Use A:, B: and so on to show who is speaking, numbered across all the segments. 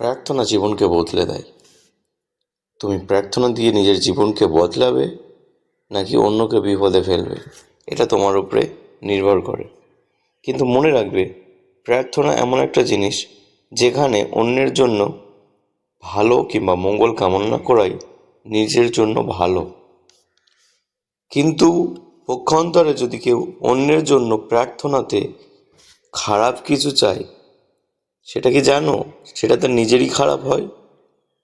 A: প্রার্থনা জীবনকে বদলে দেয়। তুমি প্রার্থনা দিয়ে নিজের জীবনকে বদলাবে নাকি অন্যকে বিপদে ফেলবে, এটা তোমার উপরে নির্ভর করে। কিন্তু মনে রাখবে, প্রার্থনা এমন একটা জিনিস যেখানে অন্যের জন্য ভালো কিংবা মঙ্গল কামনা করাই নিজের জন্য ভালো। কিন্তু পক্ষান্তরে যদি কেউ অন্যের জন্য প্রার্থনাতে খারাপ কিছু চায়, সেটা কি জানো, সেটা তার নিজেরই খারাপ হয়।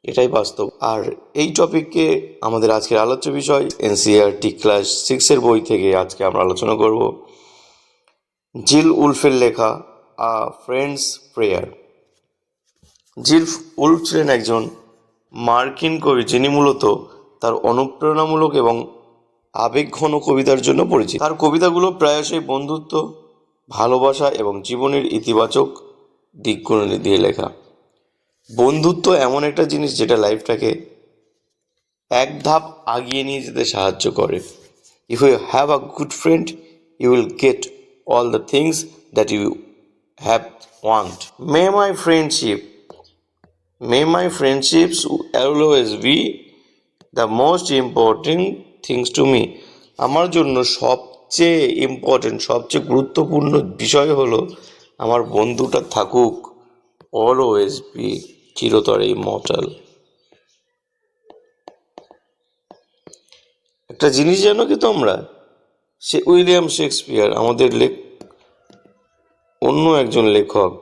A: এটাই বাস্তব। আর এই টপিককে আমাদের আজকের আলোচ্য বিষয় এনসিইআরটি ক্লাস 6-এর বই থেকে আজকে আমরা আলোচনা করব জিল উলফের লেখা আ ফ্রেন্ডস প্রেয়ার। জিল উলফ ছিলেন একজন মার্কিন কবি, যিনি মূলত তার অনুপ্রেরণামূলক এবং আবেগঘন কবিতার জন্য পরিচিত। তার কবিতাগুলো প্রায়শই বন্ধুত্ব, ভালোবাসা এবং জীবনের ইতিবাচক দিকগুলো দিয়ে লেখা। বন্ধুত্ব এমন একটা জিনিস যেটা লাইফটাকে এক ধাপ আগিয়ে নিয়ে যেতে সাহায্য করে। If you have a good friend, you will get all the things that you have want. May my friendships always be the most important things to me. আমার জন্য সবচেয়ে সবচেয়ে গুরুত্বপূর্ণ বিষয় হলো আমার বন্ধুটা থাকুক অলওয়েজ বি, চিরতরে ইমর্টাল। একটা জিনিস জানো কি তোমরা, উইলিয়াম শেক্সপিয়ার, আমাদের অন্য একজন লেখক,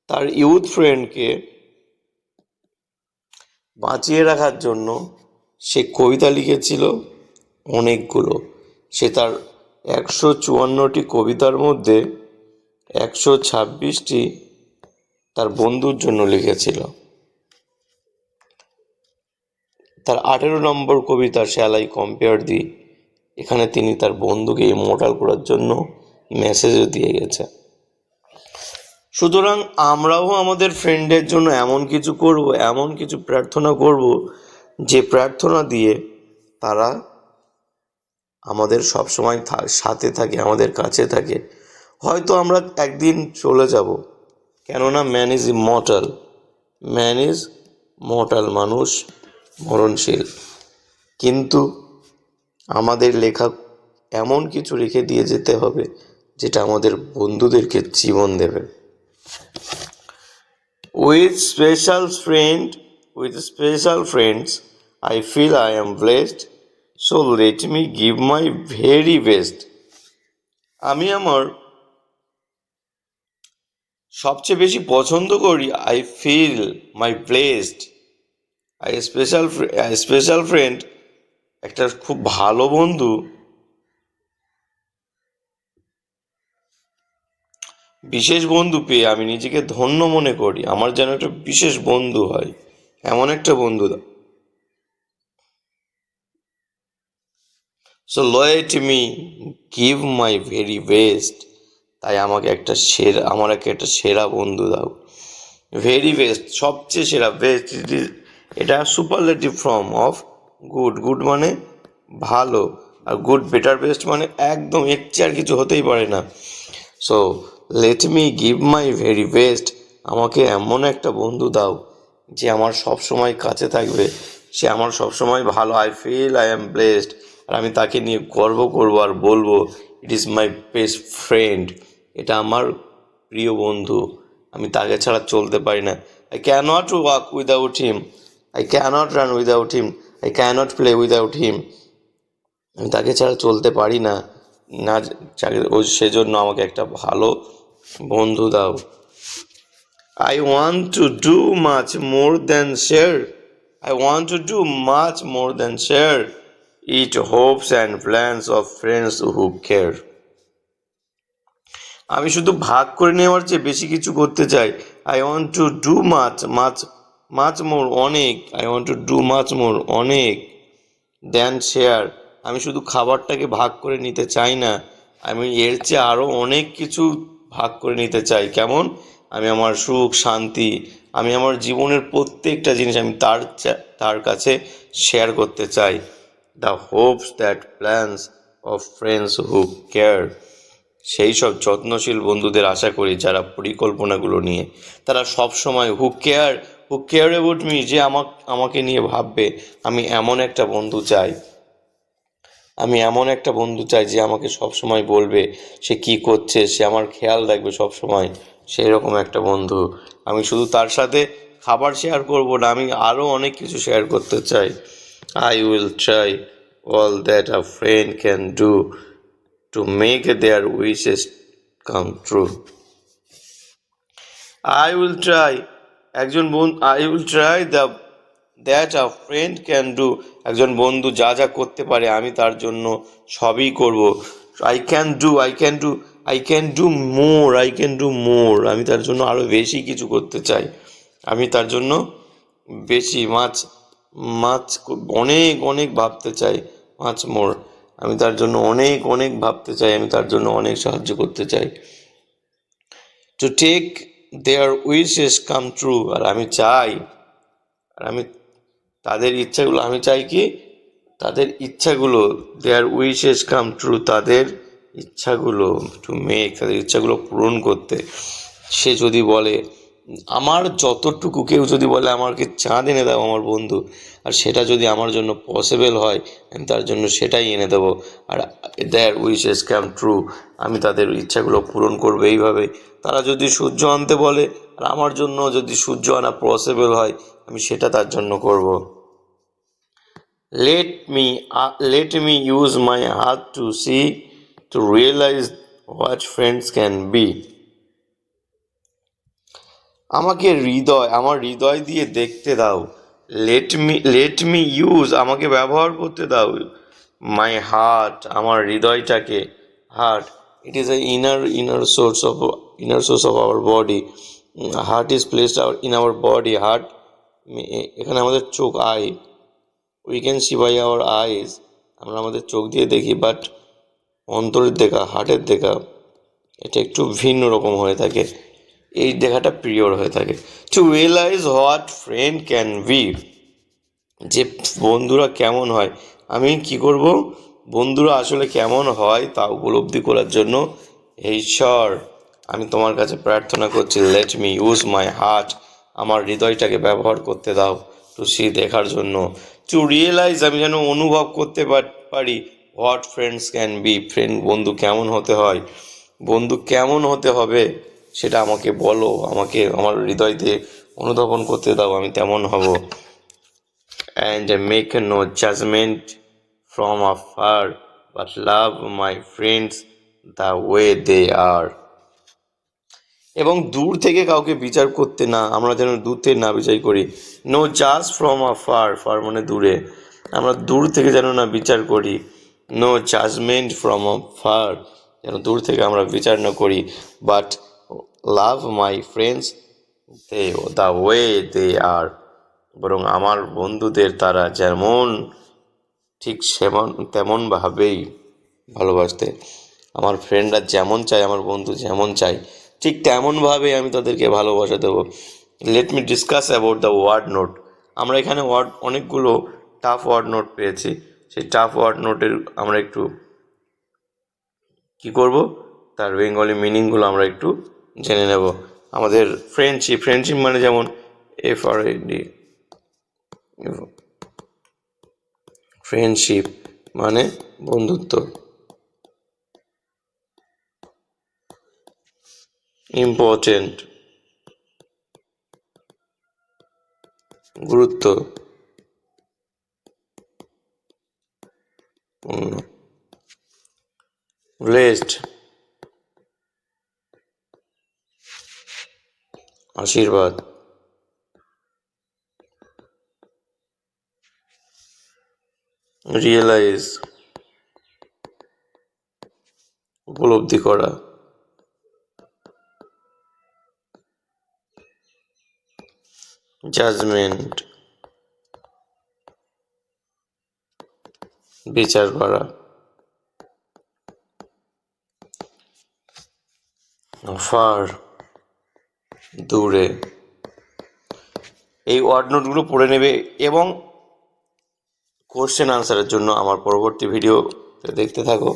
A: তার ইউথ ফ্রেন্ডকে বাঁচিয়ে রাখার জন্য সে কবিতা লিখেছিল অনেকগুলো। সে তার 154টি কবিতার মধ্যে 126টি তার বন্ধুর জন্য লিখেছিল। তার 18 নম্বর কবিতা শ্যাল আই কম্পেয়ার দি, এখানে তিনি তার বন্ধুকে ইমর্টাল করার জন্য মেসেজও দিয়ে গেছে। সুতরাং আমরাও আমাদের ফ্রেন্ডের জন্য এমন কিছু করব, এমন কিছু প্রার্থনা করব, যে প্রার্থনা দিয়ে তারা আমাদের সবসময় সাথে থাকে, আমাদের কাছে থাকে। হয়তো আমরা একদিন চলে যাব, কেননা ম্যান ইজ মর্টাল, মানুষ মরণশীল। কিন্তু আমাদের লেখা এমন কিছু রেখে দিয়ে যেতে হবে যেটা আমাদের বন্ধুদেরকে জীবন দেবে। With special friends, I feel I am blessed, so let me give my very best. আমি আমার সবচেয়ে বেশি পছন্দ করি I feel my blessed. Special friend, একটা খুব ভালো বন্ধু, বিশেষ বন্ধু পেয়ে আমি নিজেকে ধন্য মনে করি। আমার যেন একটা বিশেষ বন্ধু হয়, এমন একটা বন্ধু দাও। So let me give my very best. তাই আমাকে একটা সেরা বন্ধু দাও। ভেরি বেস্ট, সবচেয়ে সেরা, বেস্ট, এটা সুপারলেটিভ ফর্ম অফ গুড মানে ভালো, আর গুড বেটার বেস্ট মানে একদম এর চেয়ে আর কিছু হতেই পারে না। So let me give my very best, আমাকে এমন একটা বন্ধু দাও যে আমার সবসময় কাছে থাকবে, সে আমার সবসময় ভালো। I feel I am blessed, আর আমি তাকে নিয়ে গর্ব করবো আর বলবো it is my best friend, এটা আমার প্রিয় বন্ধু, আমি তাকে ছাড়া চলতে পারি না। I cannot walk without him, I cannot run without him, I cannot play without him. আমি তাকে ছাড়া চলতে পারি না, সেজন্য আমাকে একটা ভালো বন্ধু দাও। I want to do much more than share it hopes and plans of friends who care. আমি শুধু ভাগ করে নেওয়ার চেয়ে বেশি কিছু করতে চাই। I want to do much more, অনেক than share. আমি শুধু খাবারটাকে ভাগ করে নিতে চাই না, আমি এর চেয়ে আরও অনেক কিছু ভাগ করে নিতে চাই। কেমন? আমি আমার সুখ শান্তি, আমি আমার জীবনের প্রত্যেকটা জিনিস আমি তার কাছে শেয়ার করতে চাই। The Hopes that plans of friends who care, সেই সব যত্নশীল বন্ধুদের আশা করি যারা পরিকল্পনাগুলো নিয়ে, তারা সব সময় হু কেয়ার অ্যাবাউট মি, যে আমাকে নিয়ে ভাববে। আমি এমন একটা বন্ধু চাই যে আমাকে সব সময় বলবে সে কি করছে, সে আমার খেয়াল রাখবে সব সময়। সেই রকম একটা বন্ধু। আমি শুধু তার সাথে খাবার শেয়ার করব না, আমি আরও অনেক কিছু শেয়ার করতে চাই। I will try all that a friend can do to make their wishes come true. I will try I will try that a friend can do. একজন বন্ধু যা যা করতে পারে আমি তার জন্য সবই করব। I can do more. আমি তার জন্য আরও বেশি কিছু করতে চাই। আমি তার জন্য বেশি মাছ মাছ অনেক অনেক ভাবতে চাই। মাছ মোর। আমি তার জন্য অনেক অনেক ভাবতে চাই, আমি তার জন্য অনেক সাহায্য করতে চাই। To take their wishes come true. আর আমি তাদের ইচ্ছাগুলো, আমি চাই কি তাদের ইচ্ছাগুলো, দেয়ার উইশেস কাম ট্রু, তাদের ইচ্ছাগুলো তাদের ইচ্ছাগুলো পূরণ করতে। সে যদি বলে আমার যতটুকু, কেউ যদি বলে আমাকে চাঁদ এনে দাও আমার বন্ধু, আর সেটা যদি আমার জন্য পসিবল হয়, আমি তার জন্য সেটাই এনে দেবো। আর দেয়ার উইশেস কাম ট্রু, আমি তাদের ইচ্ছাগুলো পূরণ করবো এইভাবে। তারা যদি সূর্য আনতে বলে, আর আমার জন্য যদি সূর্য আনা পসিবল হয়, আমি সেটা তার জন্য করব। Let me use my heart to see, to realize what friends can be. আমার হৃদয় দিয়ে দেখতে দাও। Let me use, আমাকে ব্যবহার করতে দাও। My heart, আমার হৃদয়টাকে। Heart, it is a inner source of our body. Heart is placed in our body. Heart, এখানে আমাদের চোখ, eye, we can see by our eyes, আমরা আমাদের চোখ দিয়ে দেখি, বাট অন্তরের দেখা, হার্টের দেখা, এটা একটু ভিন্ন রকম হয়ে থাকে। এই দেখাটা পিওর হয়ে থাকে। To realise what friend can be, যে বন্ধুরা কেমন হয়। আমি কি করব, বন্ধুরা আসলে কেমন হয় তা উপলব্ধি করার জন্য, হে ঈশ্বর, আমি তোমার কাছে প্রার্থনা করছি, let me use my heart, আমার হৃদয়টাকে ব্যবহার করতে দাও, টু সি, দেখার জন্য, টু রিয়েলাইজ, আমি যেন অনুভব করতে পারি, হোয়াট ফ্রেন্ডস ক্যান বি, বন্ধু কেমন হতে হয়, বন্ধু কেমন হতে হবে, সেটা আমাকে বলো, আমাকে আমার হৃদয় দিয়ে অনুধাবন করতে দাও, আমি তেমন হব। And make no judgment from afar, but love my friends the way they are. এবং দূর থেকে কাউকে বিচার করতে না, আমরা যেন দূর থেকে না বিচার করি। নো জাজ ফ্রম আফার, ফার মানে দূরে, আমরা দূর থেকে যেন না বিচার করি। নো জাজমেন্ট ফ্রম আফার, যেন দূর থেকে আমরা বিচার না করি। But love my friends the way they are, বরং আমার বন্ধুদের তারা যেমন, ঠিক তেমনভাবেই ভালোবাসতে। আমার ফ্রেন্ডরা যেমন চায়, আমার বন্ধু যেমন চায়, ঠিক তেমনভাবেই আমি তাদেরকে ভালোবাসা দেবো। Let me discuss about the word note. আমরা এখানে অনেকগুলো টাফ ওয়ার্ড নোট পেয়েছি। সেই টাফ ওয়ার্ড নোটের আমরা একটু কী করব, তার বেঙ্গলি মিনিংগুলো আমরা একটু জেনে নেব। আমাদের ফ্রেন্ডশিপ মানে যেমন FREND, ফ্রেন্ডশিপ মানে বন্ধুত্ব। ইম্পর্টেন্ট, গুরুত্ব, ব্লেসড, আশীর্বাদ, রিয়েলাইজ, উপলব্ধি করা, জাজমেন্ট, বিচার করা, ফার, দূরে। এই ওয়ার্ড নোটগুলো পড়ে নেবে এবং কোশ্চেন আনসারের জন্য আমার পরবর্তী ভিডিও দেখতে থাকো।